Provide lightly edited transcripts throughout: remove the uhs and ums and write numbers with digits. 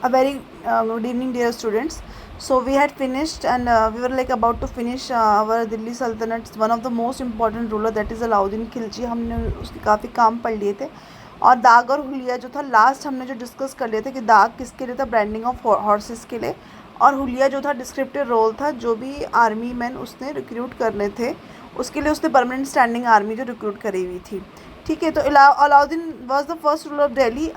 A very good evening, dear students. So we had finished, and we were like about to finish our Delhi Sultanate. One of the most important ruler, that is Alauddin Khilji. हमने उसके काफ़ी काम पढ़ लिए थे. और दाग और हुलिया जो था, लास्ट हमने जो डिस्कस कर लिए थे कि दाग किसके लिए था, ब्रांडिंग ऑफ हॉर्सेस के लिए, और हुलिया जो था डिस्क्रिप्टिव रोल था, जो भी आर्मी मैन उसने रिक्रूट करने थे उसके लिए उसने परमानेंट स्टैंडिंग आर्मी जो रिक्रूट करी हुई थी. ठीक है. तो Alauddin was the first ruler of Delhi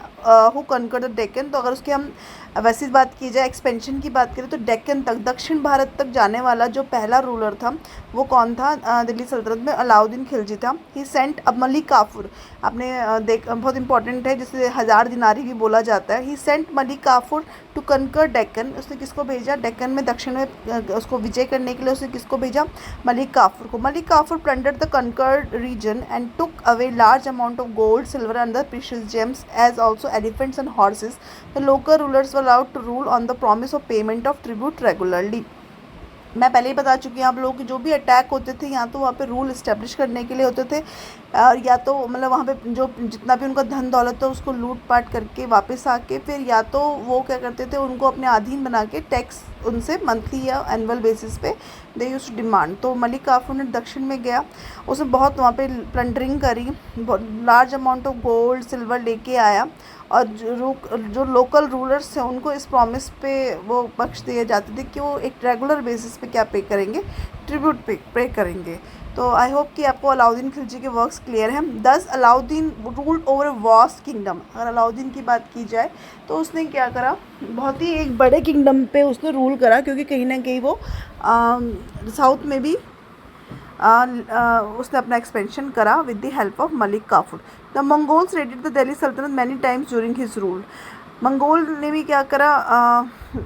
who conquer the Deccan. तो अगर उसकी हम वैसी बात की जाए, एक्सपेंशन की बात करें, तो डेक्कन तक, दक्षिण भारत तक जाने वाला जो पहला रूलर था वो कौन था दिल्ली सल्तनत में? अलाउद्दीन खिलजी था. ही सेंट अब मलिक काफूर. आपने बहुत इंपॉर्टेंट है, जिसे हज़ार दिनारी भी बोला जाता है. He sent Malik Kafur to conquer Deccan. उसने किसको भेजा? डेक्कन में, दक्षिण में उसको विजय करने के लिए उसने किसको भेजा? मलिक काफूर को. Malik Kafur plundered the conquered region and took away large amount of gold, silver and the precious gems, as also elephants and horses. The local rulers were allowed to rule on the promise of payment of tribute regularly. मैं पहले ही बता चुकी हूँ आप लोगों के, जो भी अटैक होते थे यहाँ तो वहाँ पे रूल इस्टेब्लिश करने के लिए होते थे, और या तो मतलब वहाँ पे जो जितना भी उनका धन दौलत था उसको लूट पाट करके वापस आके फिर या तो वो क्या करते थे, उनको अपने अधीन बना के टैक्स उनसे मंथली या एनुअल बेसिस पे दे यूज्ड टू डिमांड. तो मलिक काफूर ने दक्षिण में गया, उसने बहुत वहाँ पे प्लंडरिंग करी, large amount of gold silver लेके आया, और जो लोकल रूलर्स थे उनको इस प्रॉमिस पे वो बख्श दिए जाते थे कि वो एक रेगुलर बेसिस पे क्या पे करेंगे, ट्रिब्यूट पे करेंगे. तो आई होप कि आपको अलाउद्दीन खिलजी के वर्क्स क्लियर हैं. 10 Alauddin ruled over vast kingdom. अगर अलाउद्दीन की बात की जाए तो उसने क्या करा, बहुत ही एक बड़े किंगडम पे उसने रूल करा, क्योंकि कहीं ना कहीं वो साउथ में भी उसने अपना एक्सपेंशन करा with the help of Malik Kafur. The Mongols raided the Delhi Sultanate many times during his rule. Mongol ने भी क्या करा,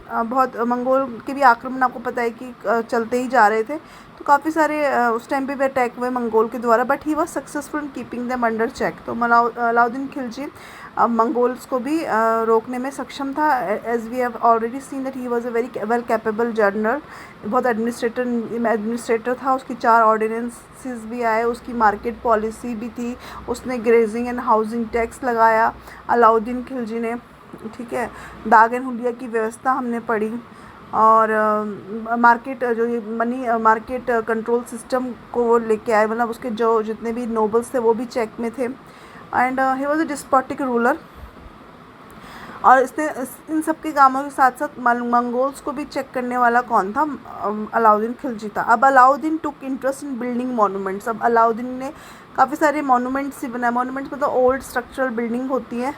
बहुत मंगोल के भी आक्रमण आपको पता है कि चलते ही जा रहे थे, तो काफ़ी सारे उस टाइम पे भी अटैक हुए मंगोल के द्वारा, but he was successful in keeping them under check. तो अलाउद्दीन खिलजी मंगोल्स को भी रोकने में सक्षम था. As we have already seen that he was a very well capable general. बहुत एडमिनिस्ट्रेटर था. उसकी 4 ऑर्डिनेंसेस भी आए, उसकी मार्केट पॉलिसी भी थी, उसने ग्रेजिंग एंड हाउसिंग टैक्स लगाया अलाउद्दीन खिलजी ने. ठीक है. दाग एंड हुलिया की व्यवस्था हमने पढ़ी, और मार्केट जो ये मनी मार्केट कंट्रोल सिस्टम को वो लेके आए, मतलब उसके जो जितने भी नोबल्स थे वो भी चेक में थे. And he was a despotic ruler. और इसने इन सब के कामों के साथ साथ मंगोल्स को भी चेक करने वाला कौन था? अलाउद्दीन खिलजी था. अब अलाउद्दीन टुक इंटरेस्ट इन बिल्डिंग मोनूमेंट्स. अब अलाउद्दीन ने काफ़ी सारे मोनूमेंट्स ही बनाए. मोनूमेंट्स मतलब ओल्ड स्ट्रक्चरल बिल्डिंग होती है.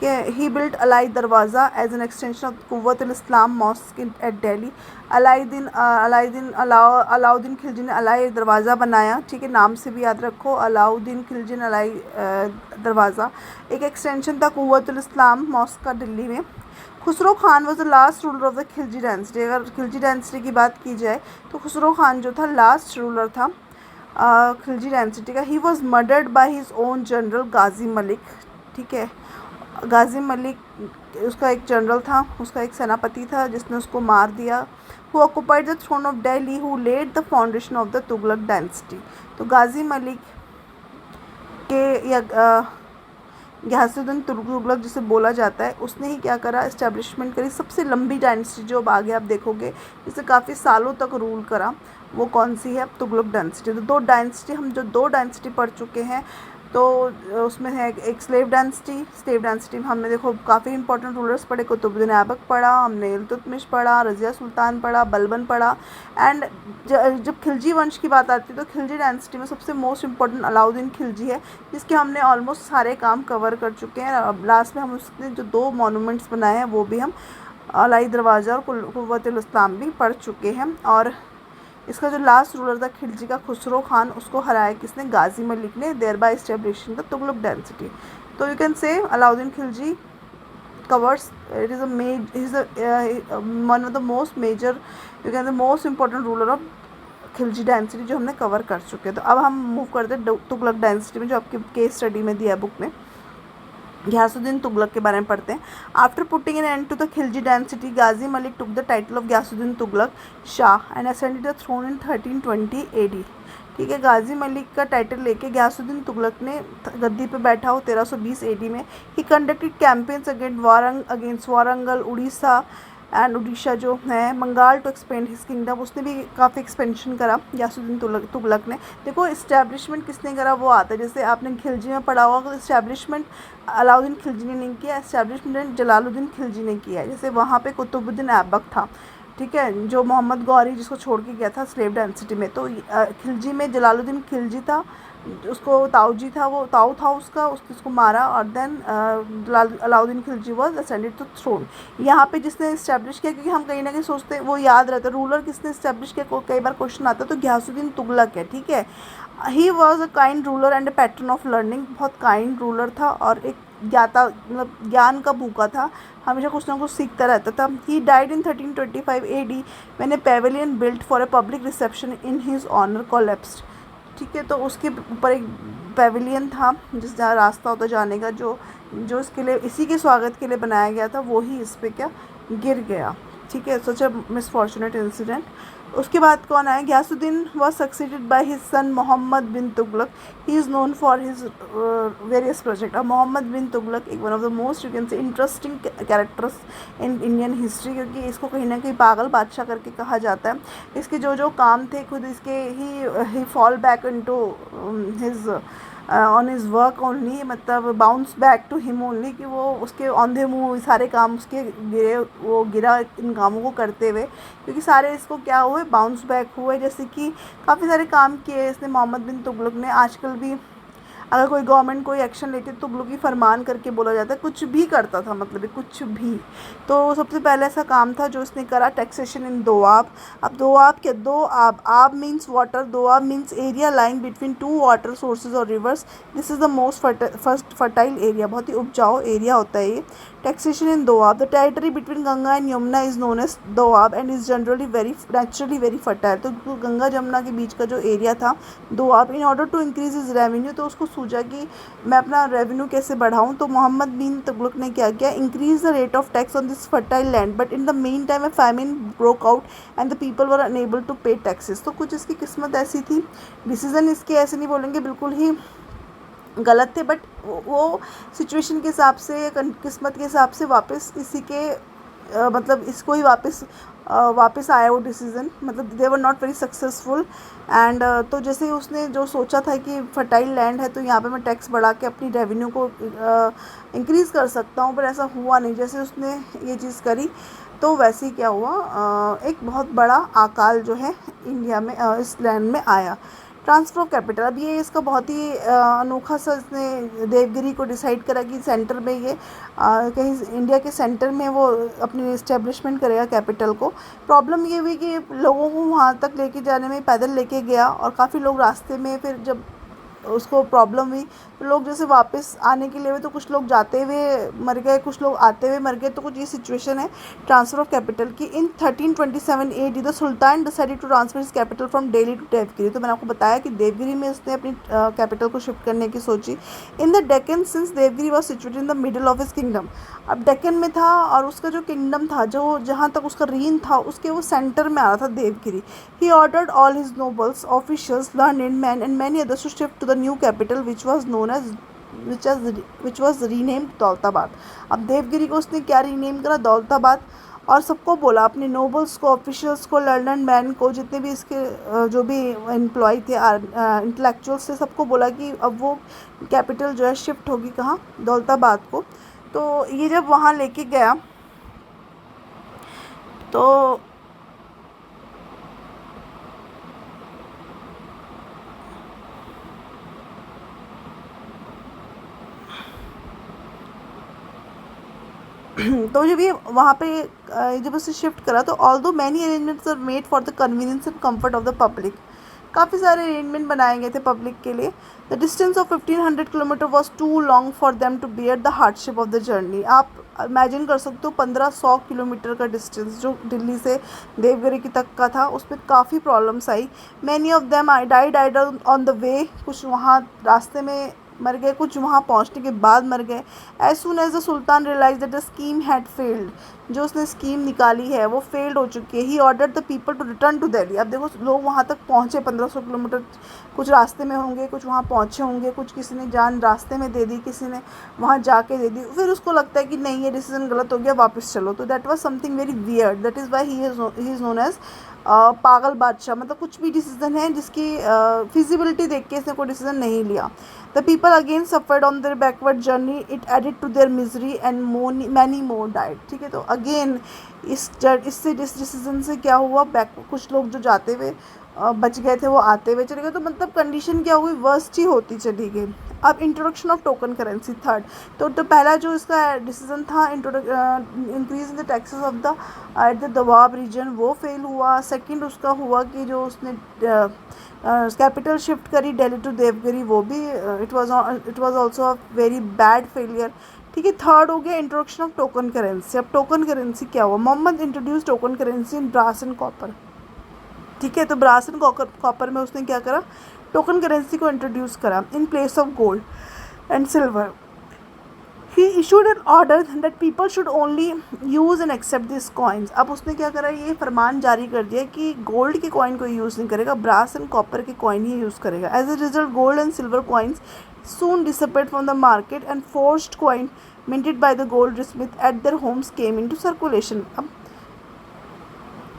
ही built Alai Darwaza as an extension of Quwwat Islam mosque at Delhi. Alauddin Khilji ने अलाई दरवाज़ा बनाया. ठीक है, नाम से भी याद रखो, अलाउद्दीन खिलजी ने अलाई दरवाज़ा एक एक्सटेंशन था कुव्वत इस्लाम मॉस्क का दिल्ली में. Khusro Khan was the last ruler of the Khilji dynasty. अगर खिलजी डायनेस्टी की बात की जाए तो खुसरो खान जो था लास्ट रूलर था खिलजी डायनेस्टी का. He was murdered by his own general Ghazi Malik. ठीक है, गाजी मलिक उसका एक जनरल था, उसका एक सेनापति था जिसने उसको मार दिया. Who occupied the throne of Delhi, who laid the foundation of the Tughlaq dynasty. तो गाजी मलिक के या गयासुद्दीन तुगलक जिसे बोला जाता है, उसने ही क्या करा, इस्टेब्लिशमेंट करी सबसे लंबी डायनेस्टी जो अब आगे आप देखोगे जिसे काफ़ी सालों तक रूल करा, वो कौन सी है? तुगलक डायनेस्टी. तो हम जो दो डायनेस्टी पढ़ चुके हैं, तो उसमें है एक स्लेव डायनेस्टी. स्लेव डायनेस्टी में हमने देखो काफ़ी इंपॉर्टेंट रूलर्स पढ़े. कुतुबुद्दीन ऐबक पढ़ा हमने, इल्तुतमिश पढ़ा, रज़िया सुल्तान पढ़ा, बलबन पढ़ा. एंड जब खिलजी वंश की बात आती है तो खिलजी डायनेस्टी में सबसे मोस्ट इंपॉर्टेंट अलाउद्दीन खिलजी है, जिसके हमने ऑलमोस्ट सारे काम कवर कर चुके हैं. अब लास्ट में हम उसने जो 2 मोनूमेंट्स बनाए हैं वो भी हम अलाई दरवाज़ा और कुव्वत इस्लाम भी पढ़ चुके हैं. और इसका जो लास्ट रूलर था खिलजी का, खुसरो खान, उसको हराया किसने? गाजी मलिक ने, thereby establishing the Tughlaq dynasty. तो you can say Alauddin Khilji covers it is one of the most major, you can the most important ruler of Khilji dynasty जो हमने कवर कर चुके हैं. तो अब हम मूव करते हैं तुगलक डायनेस्टी में, जो आपकी केस स्टडी में दिया है बुक में. गयासुद्दीन तुगलक के बारे में पढ़ते हैं. After putting an end to the Khilji dynasty, Ghazi Malik took the title of Ghiyasuddin Tughlaq Shah and ascended the throne in 1320 AD. ठीक है। गाजी मलिक का टाइटल लेके गयासुद्दीन तुगलक ने गद्दी पे बैठा हो 1320 एडी में। He conducted campaigns against Warangal, Orissa and Orissa जो है Bengal to expand his kingdom. उसने भी काफ़ी एक्सपेंशन करा गयासुद्दीन तुगलक ने। देखो इस्टेब्लिशमेंट किसने करा वो आता है, जैसे आपने खिलजी में पढ़ा होगा, तो इस्टेब्लिशमेंट अलाउद्दीन खिलजी ने नहीं किया, इस्टेब्लिशमेंट जलालुद्दीन खिलजी ने किया है। जैसे वहाँ पे कुतुबुद्दीन ऐबक था, ठीक है, जो मोहम्मद गौरी जिसको छोड़ के गया था स्लेव डेंसिटी में। तो खिलजी में जलालुद्दीन खिलजी था, उसको ताऊजी था, वो ताऊ था उसका, उसने उसको मारा और then Alauddin Khilji was ascended to throne. यहाँ पे जिसने इस्टेब्लिश किया, क्योंकि हम कहीं ना कहीं सोचते हैं वो याद रहता है रूलर किसने इस्टेब्लिश किया, कई बार क्वेश्चन आता है, तो गयासुद्दीन तुगलक है, ठीक है। ही was a kind ruler and a pattern of learning. बहुत काइंड रूलर था और एक ज्ञाता मतलब ज्ञान का भूखा था, हमेशा कुछ ना कुछ सीखता रहता था। He died in 1325 AD when a pavilion built for a public reception in his honour collapsed. ठीक है, तो उसके ऊपर एक पेवेलियन था जिस जहाँ रास्ता होता जाने का, जो जो इसके लिए इसी के स्वागत के लिए बनाया गया था, वो ही इस पे क्या गिर गया। ठीक है, सच अ मिसफॉर्चुनेट इंसिडेंट। उसके बाद कौन आया? Ghiyasuddin was succeeded by his son Mohammad bin Tughlaq. He is known for his various project. अब मोहम्मद बिन तुगलक एक one of the most you can say interesting characters in Indian history, क्योंकि इसको कहीं ना कहीं पागल बादशाह करके कहा जाता है। इसके जो जो काम थे खुद इसके ही fall back into his own his work only, मतलब bounce back to him only, कि वो उसके औंधे मुँह सारे काम उसके गिरे, वो गिरा इन कामों को करते हुए, क्योंकि सारे इसको क्या हुए, बाउंस बैक हुए। जैसे कि काफ़ी सारे काम किए इसने मोहम्मद बिन तुगलक ने। आजकल भी अगर कोई गवर्नमेंट कोई एक्शन लेती है तो तुगलकी फरमान करके बोला जाता है, कुछ भी करता था, मतलब कुछ भी। तो सबसे पहले ऐसा काम था जो इसने करा, टैक्सेशन इन दोआब। अब दोआब क्या? दो आब means water, Doab means area lying between two water sources और rivers. This is the most first fertile area, बहुत ही उपजाऊ एरिया होता है ये। Taxation in Doab, the territory between Ganga and Yamuna is known as Doab and is generally naturally very fertile. तो गंगा जमुना के बीच का जो एरिया था Doab, in order to increase his revenue, तो उसको सूझा कि मैं अपना रेवेन्यू कैसे बढ़ाऊं, तो मोहम्मद बिन तुगलक ने क्या किया, increase the rate of tax on this fertile land, but in the meantime a famine broke out and the people were unable to pay taxes. तो कुछ इसकी किस्मत ऐसी थी, डिसीजन इसके ऐसे नहीं बोलेंगे बिल्कुल ही गलत थे, बट वो सिचुएशन के हिसाब से, किस्मत के हिसाब से वापस इसी के मतलब इसको ही वापस आया वो डिसीज़न, मतलब they were not very successful and तो जैसे ही उसने जो सोचा था कि फर्टाइल लैंड है तो यहाँ पे मैं टैक्स बढ़ा के अपनी रेवेन्यू को इंक्रीज़ कर सकता हूँ, पर ऐसा हुआ नहीं। जैसे उसने ये चीज़ करी तो वैसे ही क्या हुआ, एक बहुत बड़ा अकाल जो है इंडिया में इस लैंड में आया। ट्रांसफ़र ऑफ कैपिटल, अब ये इसका बहुत ही अनोखा सा इसने देवगिरी को डिसाइड करा कि सेंटर में ये कहीं इंडिया के सेंटर में वो अपनी इस्टेब्लिशमेंट करेगा कैपिटल को। प्रॉब्लम ये हुई कि लोगों को वहाँ तक लेके जाने में पैदल लेके गया और काफ़ी लोग रास्ते में फिर जब उसको प्रॉब्लम हुई तो लोग जैसे वापस आने के लिए हुए, तो कुछ लोग जाते हुए मर गए, कुछ लोग आते हुए मर गए। तो कुछ ये सिचुएशन है ट्रांसफ़र ऑफ कैपिटल की। In 1327 AD the sultan decided to transfer his capital from Delhi to Devagiri. तो मैंने आपको बताया कि देवगिरी में उसने अपनी कैपिटल को शिफ्ट करने की सोची। In the Deccan, since Devagiri was situated in the middle of his kingdom. अब डेक्कन में था और उसका जो किंगडम था, जो जहाँ तक उसका रीन था, उसके वो सेंटर में आ रहा था Devagiri. He ordered all his nobles, officials, learned man and many others to shift to the new capital which was known as which was renamed Daulatabad. अब देवगिरी को उसने क्या रीनेम करा? दौलताबाद। और सबको बोला, अपने नोबल्स को, ऑफिशियल्स को, लर्नड मैन को, जितने भी इसके जो भी एम्प्लॉय थे, इंटेलेक्चुअल्स थे, सबको बोला कि अब वो कैपिटल जो है शिफ्ट होगी कहाँ? दौलताबाद को। तो ये जब वहाँ लेके गया तो तो जब ये वहाँ पे जब उसे शिफ्ट करा तो although many arrangements are made for the convenience and comfort of the public. काफ़ी सारे अरेंजमेंट बनाए गए थे पब्लिक के लिए। The distance of 1500 kilometre was too long for them to bear the hardship of the journey. आप imagine कर सकते हो 1500 किलोमीटर का डिस्टेंस जो दिल्ली से देवगिरी की तक का था, उसमें काफ़ी problems I. Many of them died on the way, कुछ वहाँ रास्ते में मर गए, कुछ वहाँ पहुँचने के बाद मर गए। As soon as the sultan realise that the scheme had failed, जो उसने स्कीम निकाली है वो फेल्ड हो चुकी है। He order the people to return to Delhi. अब देखो लोग वहाँ तक पहुँचे 1500 किलोमीटर, कुछ रास्ते में होंगे, कुछ वहाँ पहुँचे होंगे, कुछ किसी ने जान रास्ते में दे दी, किसी ने वहाँ जाके दे दी, फिर उसको लगता है कि नहीं ये डिसीजन गलत हो गया, वापस चलो। तो that was something very weird, that is why he is known as पागल बादशाह। मतलब कुछ भी डिसीजन है जिसकी फिजिबिलिटी देख के इसने कोई डिसीजन नहीं लिया। The people again suffered on their backward journey, it added to their misery and many more died. ठीक है, तो अगेन इससे इस डिसीजन से क्या हुआ, कुछ लोग जो जाते हुए बच गए थे वो आते हुए चले गए। तो मतलब कंडीशन क्या हुई, वर्स्ट ही होती चली गई। अब introduction of token currency third, तो पहला जो इसका डिसीजन था increase in the taxes of the at the Doab region, वो फेल हुआ। सेकंड उसका हुआ कि जो उसने कैपिटल शिफ्ट करी दिल्ली टू देवगिरी, वो भी it was also a very bad failure. ठीक है, थर्ड हो गया इंट्रोडक्शन ऑफ टोकन करेंसी। अब टोकन करेंसी क्या हुआ, Mohammad introduce token currency in brass and copper. ठीक है, तो ब्रास एंड कॉपर में उसने क्या करा, टोकन करेंसी को इंट्रोड्यूस करा in place of gold and silver. He issued an order that people should only use and accept this coins. अब उसने क्या करा, ये फरमान जारी कर दिया कि गोल्ड के कॉइन को यूज़ नहीं करेगा, ब्रास एंड कॉपर के कॉइन ही यूज़ करेगा। As a result gold and silver coins soon disappeared from the market and forged coin minted by the goldsmith at their homes came into circulation। अब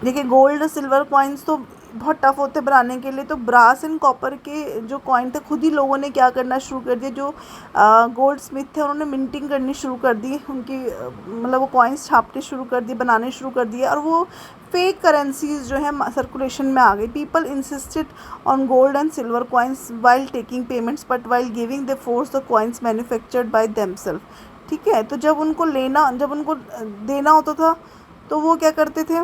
देखिए gold silver coins तो बहुत tough होते बनाने के लिए, तो ब्रास एंड कॉपर के जो कॉइन थे खुद ही लोगों ने क्या करना शुरू कर दिया, जो गोल्ड स्मिथ थे उन्होंने मिंटिंग करनी शुरू कर दी, उनकी मतलब वो कॉइन्स छापने शुरू कर दिए, बनाने शुरू कर दिए, और वो फेक करेंसीज जो है सर्कुलेशन में आ गई। People insisted on gold and silver coins while taking payments but while giving the force the coins manufactured by themself. ठीक है, तो जब उनको देना होता था तो वो क्या करते थे,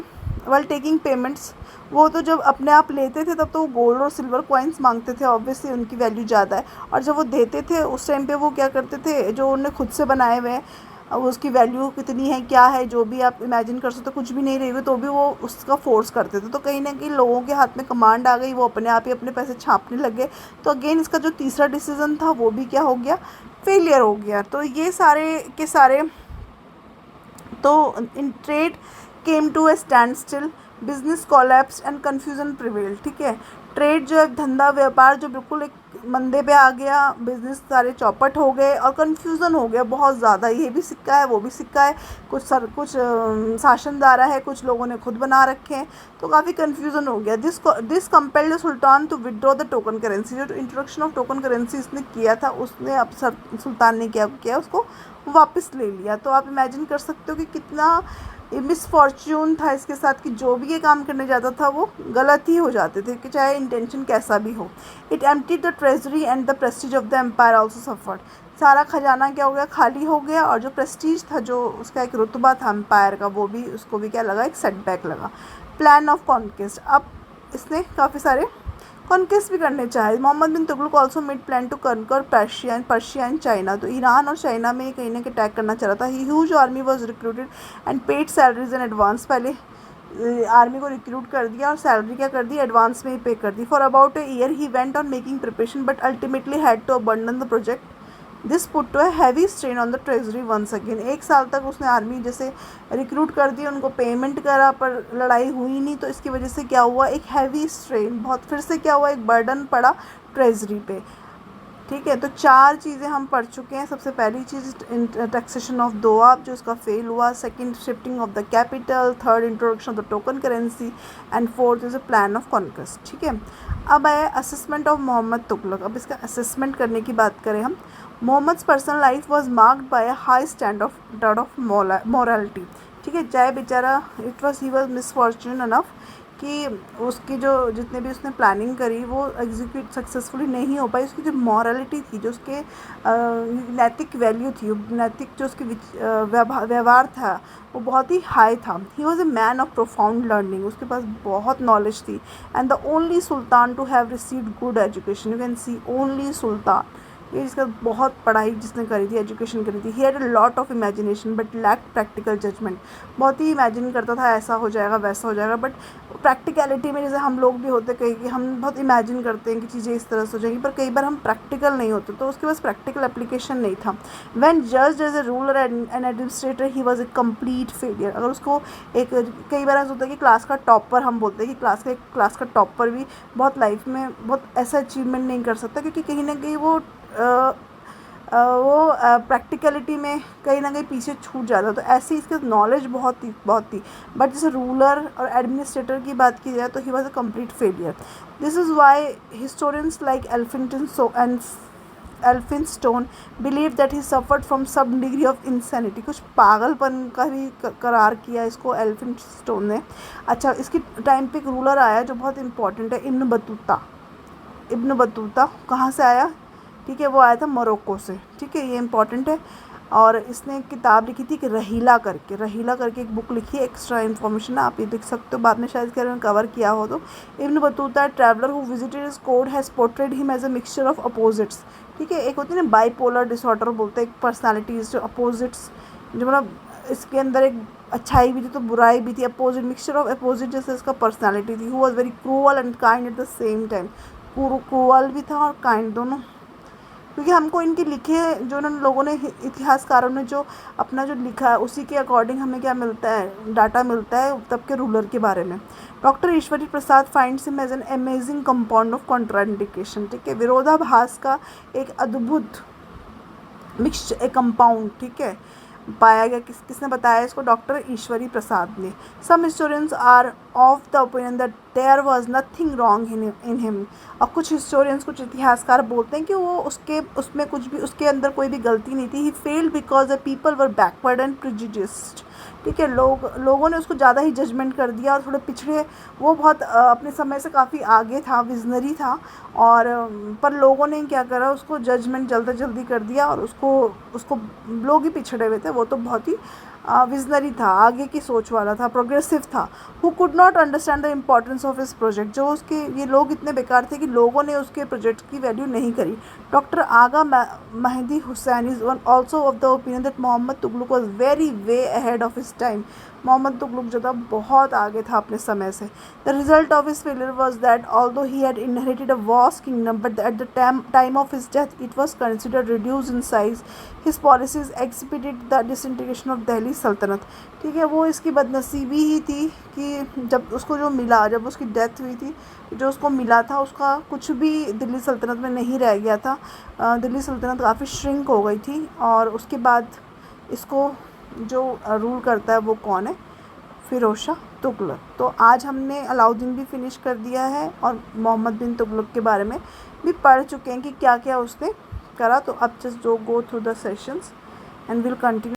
वाइल टेकिंग पेमेंट्स, वो तो जब अपने आप लेते थे तब तो वो गोल्ड और सिल्वर कॉइन्स मांगते थे, ऑब्वियसली उनकी वैल्यू ज़्यादा है। और जब वो देते थे उस टाइम पे वो क्या करते थे, जो उन्होंने खुद से बनाए हुए हैं, अब उसकी वैल्यू कितनी है, क्या है, जो भी आप इमेजिन कर सकते हो, कुछ भी नहीं रही हुई तो भी वो उसका फोर्स करते थे। तो कहीं ना कहीं लोगों के हाथ में कमांड आ गई, वो अपने आप ही अपने पैसे छापने लगे। तो अगेन इसका जो तीसरा डिसीजन था वो भी क्या हो गया, फेलियर हो गया। तो ये सारे के सारे, तो in trade came to a standstill, business collapse and confusion prevail. ठीक है, ट्रेड जो है, धंधा व्यापार जो बिल्कुल एक मंदे पे आ गया, बिजनेस सारे चौपट हो गए और कन्फ्यूज़न हो गया बहुत ज़्यादा। ये भी सिक्का है, वो भी सिक्का है, कुछ शासनदारा है, कुछ लोगों ने खुद बना रखे हैं, तो काफ़ी कन्फ्यूज़न हो गया। This compelled the sultan to withdraw the token currency. जो इंट्रोडक्शन ऑफ टोकन करेंसी इसने किया था, उसने अब सुल्तान ने क्या किया, उसको वापस ले लिया। तो आप इमेजिन कर सकते हो कि कितना मिसफॉर्च्यून था इसके साथ, कि जो भी ये काम करने जाता था वो गलत ही हो जाते थे, कि चाहे इंटेंशन कैसा भी हो। It emptied the treasury and the prestige of the empire also suffered. सारा खजाना क्या हो गया, खाली हो गया, और जो प्रेस्टीज था, जो उसका एक रुतबा था एम्पायर का, वो भी उसको भी क्या लगा, एक सेटबैक लगा। प्लान ऑफ कॉन्क्वेस्ट, अब इसने काफ़ी सारे कॉन्क्वेस्ट भी करने चाहे। Mohammad bin Tughlaq also made plan to conquer Persia and China. तो ईरान और चाइना में कहीं ना कहीं अटैक करना चाह रहा था। He huge army was recruited and paid salaries in advance. पहले आर्मी को रिक्रूट कर दिया और सैलरी क्या कर दी, एडवांस में ही पे कर दी। For about a year he went on making preparation but ultimately had to abandon the project. This put to a heavy strain on the treasury once again. 1 साल तक उसने आर्मी जैसे रिक्रूट कर दी, उनको पेमेंट करा, पर लड़ाई हुई नहीं। तो इसकी वजह से क्या हुआ, एक हैवी स्ट्रेन, बहुत फिर से क्या हुआ, एक बर्डन पड़ा ट्रेजरी पे। ठीक है, तो 4 चीज़ें हम पढ़ चुके हैं। सबसे पहली चीज़ टैक्सेशन ऑफ दोआब, जो उसका फेल हुआ। Second, shifting of the capital. Third, introduction of the token currency. And fourth is a plan of conquest. ठीक है, अब आया असेसमेंट ऑफ मोहम्मद तुगलक। अब इसका असेसमेंट करने की बात करें हम, Mohammad's personal life was marked by a high standard of morality. ठीक है, चाहे बेचारा ही वॉज मिसफॉर्चून अनफ कि उसकी जो जितने भी उसने प्लानिंग करी वो एग्जीक्यूट सक्सेसफुली नहीं हो पाई। उसकी जो मॉरलिटी थी, जो उसके नैतिक वैल्यू थी, नैतिक जो उसकी व्यवहार था, वो बहुत ही हाई था। He was a man of profound learning, उसके पास बहुत नॉलेज थी। And the only sultan to have received good education. You can see, only sultan, ये इसका बहुत पढ़ाई जिसने करी थी, एजुकेशन करी थी। He had a lot of imagination but lack practical judgement. बहुत ही इमेजिन करता था ऐसा हो जाएगा वैसा हो जाएगा, बट प्रैक्टिकलिटी में जैसे हम लोग भी होते कहीं कि हम बहुत इमेजिन करते हैं कि चीज़ें इस तरह से हो जाएंगी, पर कई बार हम प्रैक्टिकल नहीं होते, तो उसके पास प्रैक्टिकल एप्लीकेशन नहीं था। When judged as a ruler and administrator he was a complete failure. अगर उसको एक, कई बार ऐसा होता है कि क्लास का टॉपर हम बोलते हैं कि क्लास का टॉपर भी बहुत लाइफ में बहुत ऐसा अचीवमेंट नहीं कर सकता, क्योंकि कहीं ना कहीं वो प्रैक्टिकलिटी में कहीं ना कहीं पीछे छूट जाता है। तो ऐसे ही इसके नॉलेज बहुत थी, बट जैसे रूलर और एडमिनिस्ट्रेटर की बात की जाए तो he was a complete failure. This is why historians like Elphinstone believe that he suffered from some degree of insanity. कुछ पागलपन का भी करार किया इसको एल्फिनस्टोन ने। अच्छा, इसकी टाइम पे एक रूलर आया जो बहुत इंपॉर्टेंट है, इब्न बतूता कहाँ से आया? ठीक है, वो आया था मोरक्को से। ठीक है, ये इंपॉर्टेंट है। और इसने एक किताब लिखी थी कि रहीला करके एक बुक लिखी है, एक्स्ट्रा इन्फॉर्मेशन आप ये लिख सकते हो, बाद में शायद मैंने कवर किया हो। तो Ibn Battuta traveller who visited his court has portrayed him as a mixture of opposites. ठीक है, एक होती है ना बाइपोलर डिसऑर्डर बोलते हैं, एक पर्सनालिटीज जो अपोजिट्स, जो मतलब इसके अंदर एक अच्छाई भी थी तो बुराई भी थी, अपोजिट, मिक्सचर ऑफ अपोजिट जैसे इसका पर्सनालिटी थी। Who was very cruel and kind at the same time. Cruel भी था और काइंड दोनों, क्योंकि हमको इनके लिखे जो इन लोगों ने, इतिहासकारों ने जो अपना जो लिखा है उसी के अकॉर्डिंग हमें क्या मिलता है, डाटा मिलता है तब के रूलर के बारे में। Doctor Ishwari Prasad finds him as an amazing compound of contradiction. ठीक है, विरोधाभास का एक अद्भुत मिक्सचर, एक कंपाउंड, ठीक है, पाया गया। किसने बताया इसको? डॉक्टर ईश्वरी प्रसाद ने। Some historians are of the opinion that there was nothing wrong in him. और कुछ हिस्टोरियंस, कुछ इतिहासकार बोलते हैं कि वो उसमें कुछ भी, उसके अंदर कोई भी गलती नहीं थी। He failed because the people were backward and prejudiced. ठीक है, लोगों ने उसको ज़्यादा ही जजमेंट कर दिया और थोड़े पिछड़े, वो बहुत अपने समय से काफ़ी आगे था, विजनरी था, और पर लोगों ने क्या करा, उसको जजमेंट जल्दी कर दिया और उसको लोग ही पिछड़े हुए थे। वो तो बहुत ही विजनरी था, आगे की सोच वाला था, प्रोग्रेसिव था। Who could not understand the importance of his project. जो उसके, ये लोग इतने बेकार थे कि लोगों ने उसके प्रोजेक्ट की वैल्यू नहीं करी। Doctor Agha Mehdi Hussain is also of the opinion that Mohammad Tughlaq was very way ahead of his time. Mohammad Tughlaq जो था बहुत आगे था अपने समय से। The result of his failure was that although he had inherited a vast kingdom but at the time of his death it was considered reduce in size. His policies expedited the disintegration of Delhi Sultanate. ठीक है, वो इसकी बदनसीबी ही थी कि जब उसको जो मिला, जब उसकी डेथ हुई थी, जो उसको मिला था उसका कुछ भी दिल्ली सल्तनत में नहीं रह गया था। दिल्ली सल्तनत काफ़ी श्रिंक हो गई थी। और उसके बाद इसको जो रूल करता है वो कौन है? फ़िरोज़ शाह तुगलक। तो आज हमने अलाउद्दीन भी फिनिश कर दिया है और मोहम्मद बिन तुगलक के बारे में भी पढ़ चुके हैं कि क्या क्या उसने करा। तो अब just go through the sessions and will continue.